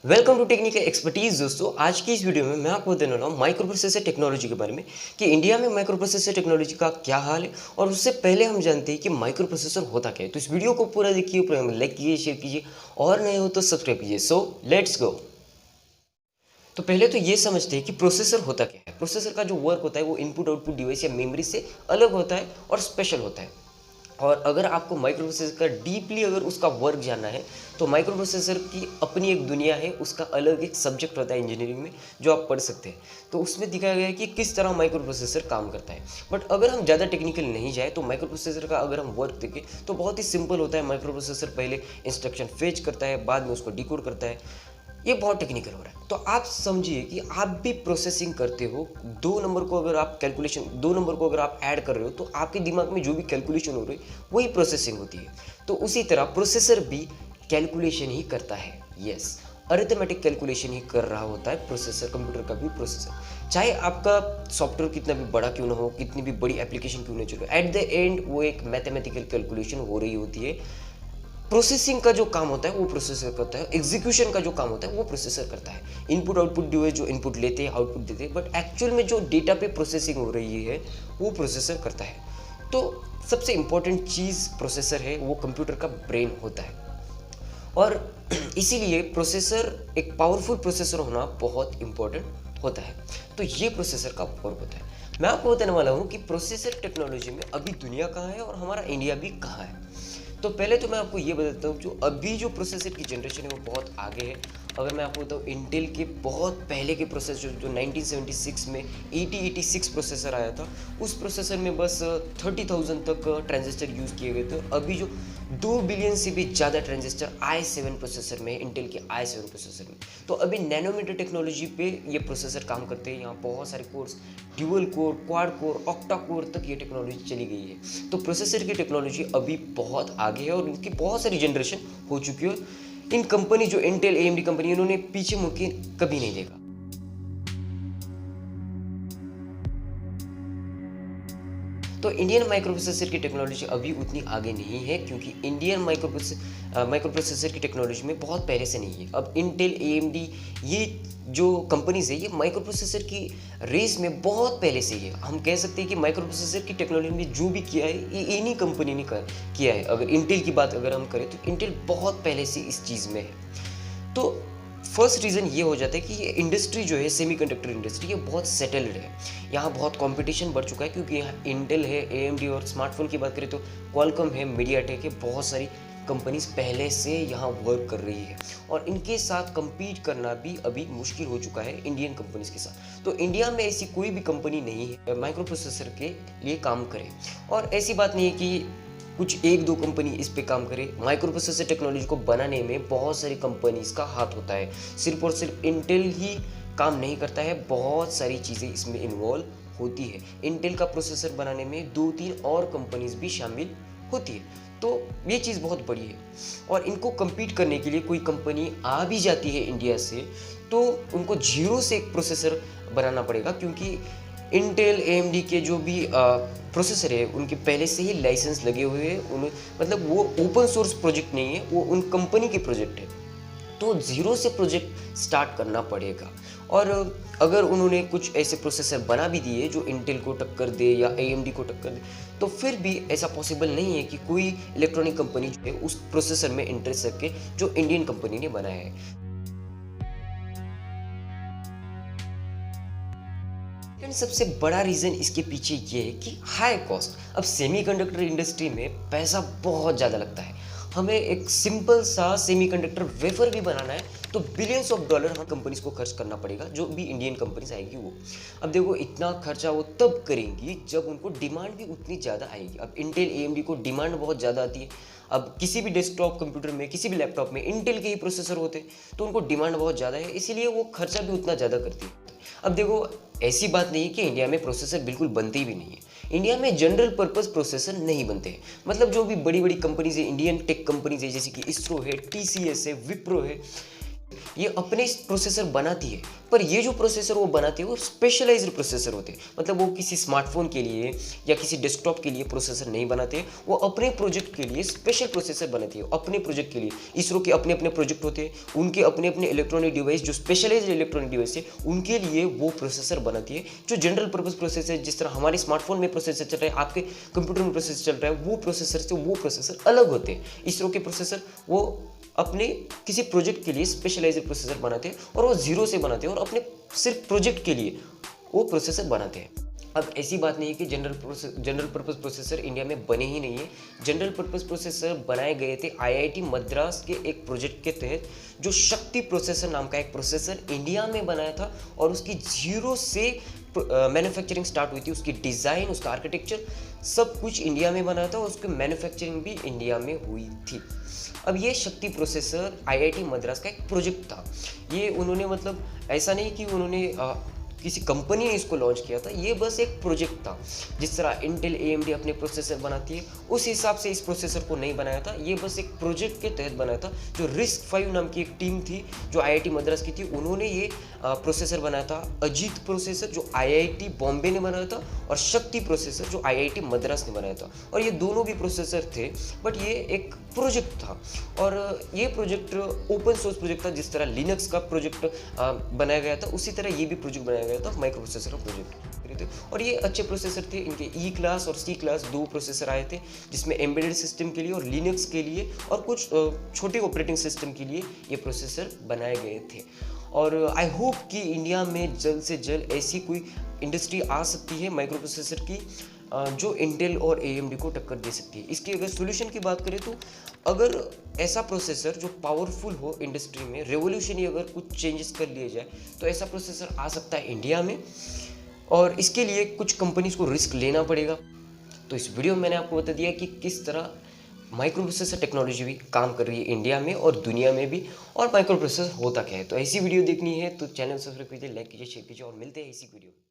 Welcome to technical expertise. दोस्तों, आज की इस वीडियो में मैं आपको देने वाला हूँ माइक्रो प्रोसेसर टेक्नोलॉजी के बारे में कि इंडिया में माइक्रो प्रोसेसर टेक्नोलॉजी का क्या हाल है। और उससे पहले हम जानते हैं कि माइक्रो प्रोसेसर होता क्या है। तो इस वीडियो को पूरा देखिए, पूरा लाइक कीजिए, शेयर कीजिए और नए हो तो सब्सक्राइब कीजिए। So let's go. तो पहले तो ये समझते हैं कि प्रोसेसर होता क्या है। प्रोसेसर का जो वर्क होता है वो इनपुट आउटपुट डिवाइस या मेमोरी से अलग होता है और स्पेशल होता है। और अगर आपको माइक्रो प्रोसेसर का डीपली अगर उसका वर्क जानना है तो माइक्रो प्रोसेसर की अपनी एक दुनिया है, उसका अलग एक सब्जेक्ट होता है इंजीनियरिंग में जो आप पढ़ सकते हैं। तो उसमें दिखाया गया है कि किस तरह माइक्रो प्रोसेसर काम करता है। बट अगर हम ज़्यादा टेक्निकल नहीं जाए तो माइक्रो प्रोसेसर का अगर हम वर्क देखें तो बहुत ही सिंपल होता है। माइक्रो प्रोसेसर पहले इंस्ट्रक्शन फेच करता है, बाद में उसको डिकोड करता है। ये बहुत टेक्निकल हो रहा है। तो आप समझिए कि आप भी प्रोसेसिंग करते हो। दो नंबर को अगर आप कैलकुलेशन, दो नंबर को अगर आप ऐड कर रहे हो तो आपके दिमाग में जो भी कैलकुलेशन हो रही है वही प्रोसेसिंग होती है। तो उसी तरह प्रोसेसर भी कैलकुलेशन ही करता है। यस, अरिथमेटिक कैलकुलेशन ही कर रहा होता है प्रोसेसर। कंप्यूटर का भी प्रोसेसर, चाहे आपका सॉफ्टवेयर कितना भी बड़ा क्यों ना हो, कितनी भी बड़ी एप्लीकेशन क्यों ना चले, एट द एंड वो एक मैथमेटिकल कैलकुलेशन हो रही होती है। प्रोसेसिंग का जो काम होता है वो प्रोसेसर करता है, एग्जीक्यूशन का जो काम होता है वो प्रोसेसर करता है। इनपुट आउटपुट डिवाइस जो इनपुट लेते हैं, आउटपुट देते हैं, बट एक्चुअल में जो डेटा पे प्रोसेसिंग हो रही है वो प्रोसेसर करता है। तो सबसे इंपॉर्टेंट चीज़ प्रोसेसर है, वो कंप्यूटर का ब्रेन होता है। और इसीलिए प्रोसेसर, एक पावरफुल प्रोसेसर होना बहुत इंपॉर्टेंट होता है। तो ये प्रोसेसर का वर्क होता है। मैं आपको बताने वाला हूँ कि प्रोसेसर टेक्नोलॉजी में अभी दुनिया कहाँ है और हमारा इंडिया भी कहाँ है। तो पहले तो मैं आपको ये बताता हूँ, जो अभी जो प्रोसेसर की जनरेशन है वो बहुत आगे है। अगर मैं आपको बताऊँ, इंटेल के बहुत पहले के प्रोसेसर जो 1976 में 8086 प्रोसेसर आया था, उस प्रोसेसर में बस 30,000 तक ट्रांजिस्टर यूज़ किए गए थे। और अभी जो 2 बिलियन से भी ज़्यादा ट्रांजिस्टर i7 प्रोसेसर में है, इंटेल के i7 प्रोसेसर में। तो अभी नैनोमीटर टेक्नोलॉजी पे ये प्रोसेसर काम करते हैं। यहाँ बहुत सारे course, dual core, quad core, octa core तक ये टेक्नोलॉजी चली गई है। तो प्रोसेसर की टेक्नोलॉजी अभी बहुत आगे है और इनकी बहुत सारी जनरेशन हो चुकी है। इन कंपनी जो इंटेल, एएमडी कंपनी, इन्होंने पीछे मुड़ के कभी नहीं देखा। तो इंडियन माइक्रो प्रोसेसर की टेक्नोलॉजी अभी उतनी आगे नहीं है, क्योंकि इंडियन माइक्रो प्रोसेसर की टेक्नोलॉजी में बहुत पहले से नहीं है। अब इंटेल, एएमडी, ये जो कंपनीज है ये माइक्रो प्रोसेसर की रेस में बहुत पहले से ही है। हम कह सकते हैं कि माइक्रो प्रोसेसर की टेक्नोलॉजी में जो भी किया है ये इन्हीं कंपनी ने किया है। अगर इंटेल की बात अगर हम करें तो इंटेल बहुत पहले से इस चीज़ में है। तो फर्स्ट रीज़न ये हो जाता है कि ये इंडस्ट्री जो है, सेमीकंडक्टर इंडस्ट्री, ये बहुत सेटल्ड है। यहाँ बहुत कंपटीशन बढ़ चुका है, क्योंकि यहाँ इंटेल है, एएमडी, और स्मार्टफोन की बात करें तो क्वालकॉम है, मीडियाटेक है, बहुत सारी कंपनीज पहले से यहाँ वर्क कर रही है। और इनके साथ compete करना भी अभी मुश्किल हो चुका है इंडियन कंपनीज के साथ। तो इंडिया में ऐसी कोई भी कंपनी नहीं है माइक्रो प्रोसेसर के लिए काम करे। और ऐसी बात नहीं है कि कुछ एक दो कंपनी इस पे काम करे। माइक्रो प्रोसेसर टेक्नोलॉजी को बनाने में बहुत सारी कंपनीज का हाथ होता है। सिर्फ और सिर्फ इंटेल ही काम नहीं करता है, बहुत सारी चीज़ें इसमें इन्वॉल्व होती है। इंटेल का प्रोसेसर बनाने में 2-3 और कंपनीज भी शामिल होती है। तो ये चीज़ बहुत बड़ी है। और इनको compete करने के लिए कोई कंपनी आ भी जाती है इंडिया से तो उनको जीरो से एक प्रोसेसर बनाना पड़ेगा, क्योंकि इंटेल, एएमडी के जो भी प्रोसेसर है उनके पहले से ही लाइसेंस लगे हुए हैं। उन मतलब वो ओपन सोर्स प्रोजेक्ट नहीं है, वो उन कंपनी के प्रोजेक्ट है। तो ज़ीरो से प्रोजेक्ट स्टार्ट करना पड़ेगा। और अगर उन्होंने कुछ ऐसे प्रोसेसर बना भी दिए जो इंटेल को टक्कर दे या एएमडी को टक्कर दे, तो फिर भी ऐसा पॉसिबल नहीं है कि कोई इलेक्ट्रॉनिक कंपनी जो है उस प्रोसेसर में इंटरेस्ट रखे जो इंडियन कंपनी ने बनाया है। लेकिन सबसे बड़ा रीज़न इसके पीछे ये है कि हाई कॉस्ट। अब सेमीकंडक्टर इंडस्ट्री में पैसा बहुत ज़्यादा लगता है। हमें एक सिंपल सा सेमीकंडक्टर वेफर भी बनाना है तो बिलियंस ऑफ डॉलर हम कंपनीज को खर्च करना पड़ेगा, जो भी इंडियन कंपनीज आएगी वो। अब देखो, इतना खर्चा वो तब करेंगी जब उनको डिमांड भी उतनी ज़्यादा आएगी। अब इंटेल, एएमडी को डिमांड बहुत ज़्यादा आती है। अब किसी भी डेस्कटॉप कंप्यूटर में, किसी भी लैपटॉप में इंटेल के ही प्रोसेसर होते हैं तो उनको डिमांड बहुत ज़्यादा है, इसीलिए वो खर्चा भी उतना ज़्यादा करती है। अब देखो, ऐसी बात नहीं है कि इंडिया में प्रोसेसर बिल्कुल बनते ही भी नहीं है। इंडिया में जनरल पर्पस प्रोसेसर नहीं बनते हैं। मतलब जो भी बड़ी बड़ी कंपनीज है, इंडियन टेक कंपनीज है, जैसे कि इसरो है, टीसीएस है, विप्रो है, ये अपने प्रोसेसर बनाती है, पर ये जो प्रोसेसर वो बनाती है वो स्पेशलाइज्ड प्रोसेसर होते हैं। मतलब वो किसी स्मार्टफोन के लिए या किसी डेस्कटॉप के लिए प्रोसेसर नहीं बनाते हैं, वो अपने प्रोजेक्ट के लिए स्पेशल प्रोसेसर बनाती है। अपने प्रोजेक्ट के लिए इसरो के अपने अपने प्रोजेक्ट होते हैं, उनके अपने अपने इलेक्ट्रॉनिक डिवाइस जो स्पेशलाइज्ड इलेक्ट्रॉनिक डिवाइस है उनके लिए वो प्रोसेसर बनाती है। जो जनरल पर्पज प्रोसेसर, जिस तरह हमारे स्मार्टफोन में प्रोसेसर चल रहा है, आपके कंप्यूटर में प्रोसेसर चल रहा है, वो प्रोसेसर से वो प्रोसेसर अलग होते हैं। इसरो के प्रोसेसर वो अपने किसी प्रोजेक्ट के लिए स्पेशलाइज्ड प्रोसेसर बनाते हैं और वो जीरो से बनाते हैं और अपने सिर्फ प्रोजेक्ट के लिए वो प्रोसेसर बनाते हैं। अब ऐसी बात नहीं है कि जनरल पर्पस प्रोसेसर इंडिया में बने ही नहीं है। जनरल पर्पस प्रोसेसर बनाए गए थे आईआईटी मद्रास के एक प्रोजेक्ट के तहत, जो शक्ति प्रोसेसर नाम का एक प्रोसेसर इंडिया में बनाया था और उसकी जीरो से मैन्युफैक्चरिंग स्टार्ट हुई थी। उसकी डिज़ाइन, उसका आर्किटेक्चर सब कुछ इंडिया में बना था और उसकी मैन्युफैक्चरिंग भी इंडिया में हुई थी। अब ये शक्ति प्रोसेसर आईआईटी मद्रास का एक प्रोजेक्ट था। ये उन्होंने मतलब ऐसा नहीं कि उन्होंने किसी कंपनी ने इसको लॉन्च किया था, ये बस एक प्रोजेक्ट था। जिस तरह इंटेल एएमडी अपने प्रोसेसर बनाती है उस हिसाब से इस प्रोसेसर को नहीं बनाया था, ये बस एक प्रोजेक्ट के तहत बनाया था। जो RISC-V नाम की एक टीम थी जो आईआईटी मद्रास की थी, उन्होंने ये प्रोसेसर बनाया था। अजीत प्रोसेसर जो आईआईटी बॉम्बे ने बनाया था और शक्ति प्रोसेसर जो आईआईटी मद्रास ने बनाया था। और ये दोनों भी प्रोसेसर थे, बट ये एक प्रोजेक्ट था और ये प्रोजेक्ट ओपन सोर्स प्रोजेक्ट था। जिस तरह लिनक्स का प्रोजेक्ट बनाया गया था, उसी तरह ये भी प्रोजेक्ट बनाया गया था, माइक्रो प्रोसेसर का प्रोजेक्ट। और ये अच्छे प्रोसेसर थे। इनके ई क्लास और सी क्लास दो प्रोसेसर आए थे, जिसमें एम्बेडेड सिस्टम के लिए और लिनक्स के लिए और कुछ छोटे ऑपरेटिंग सिस्टम के लिए ये प्रोसेसर बनाए गए थे। और आई होप कि इंडिया में जल्द से जल्द ऐसी कोई इंडस्ट्री आ सकती है माइक्रो प्रोसेसर की जो इंटेल और एएमडी को टक्कर दे सकती है। इसकी अगर सोल्यूशन की बात करें तो अगर ऐसा प्रोसेसर जो पावरफुल हो इंडस्ट्री में, रेवोल्यूशनरी अगर कुछ चेंजेस कर लिए जाए, तो ऐसा प्रोसेसर आ सकता है इंडिया में। और इसके लिए कुछ कंपनीज को रिस्क लेना पड़ेगा। तो इस वीडियो में मैंने आपको बता दिया कि किस तरह माइक्रो प्रोसेसर टेक्नोलॉजी भी काम कर रही है इंडिया में और दुनिया में भी, और माइक्रो प्रोसेसर होता क्या है। तो ऐसी वीडियो देखनी है तो चैनल सब्सक्राइब कीजिए, लाइक कीजिए, शेयर कीजिए और मिलते हैं इसी वीडियो में।